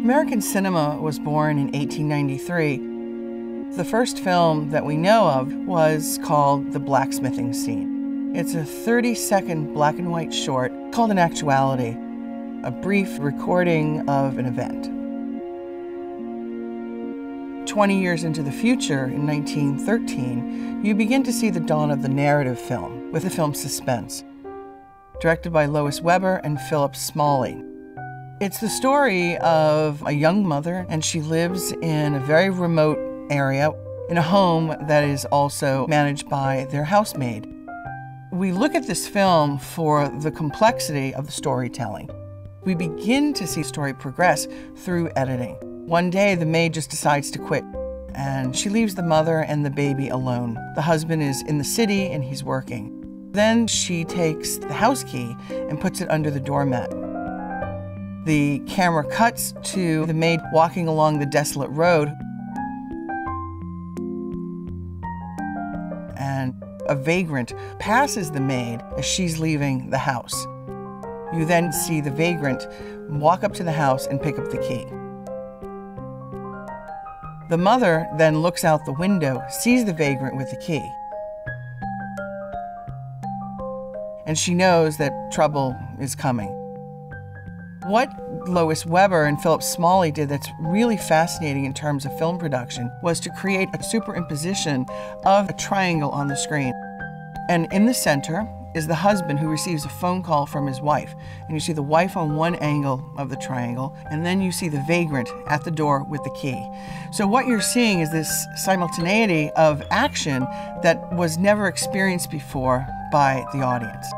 American cinema was born in 1893. The first film that we know of was called The Blacksmithing Scene. It's a 30-second black and white short called An Actuality, a brief recording of an event. 20 years into the future, in 1913, you begin to see the dawn of the narrative film with the film Suspense, directed by Lois and Phillips Smalley. It's the story of a young mother, and she lives in a very remote area in a home that is also managed by their housemaid. We look at this film for the complexity of the storytelling. We begin to see the story progress through editing. One day, the maid just decides to quit, and she leaves the mother and the baby alone. The husband is in the city and he's working. Then she takes the house key and puts it under the doormat. The camera cuts to the maid walking along the desolate road, and a vagrant passes the maid as she's leaving the house. You then see the vagrant walk up to the house and pick up the key. The mother then looks out the window, sees the vagrant with the key, and she knows that trouble is coming. What Lois and Phillips Smalley did that's really fascinating in terms of film production was to create a superimposition of a triangle on the screen. And in the center is the husband who receives a phone call from his wife. And you see the wife on one angle of the triangle, and then you see the vagrant at the door with the key. So what you're seeing is this simultaneity of action that was never experienced before by the audience.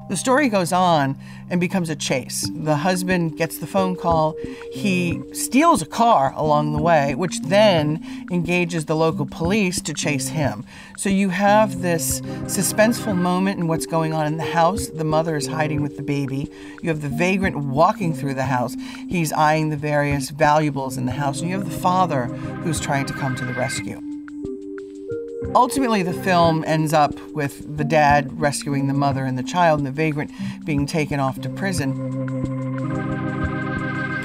The story goes on and becomes a chase. The husband gets the phone call. He steals a car along the way, which then engages the local police to chase him. So you have this suspenseful moment in what's going on in the house. The mother is hiding with the baby. You have the vagrant walking through the house. He's eyeing the various valuables in the house. And you have the father who's trying to come to the rescue. Ultimately, the film ends up with the dad rescuing the mother and the child, and the vagrant being taken off to prison.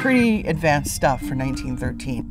Pretty advanced stuff for 1913.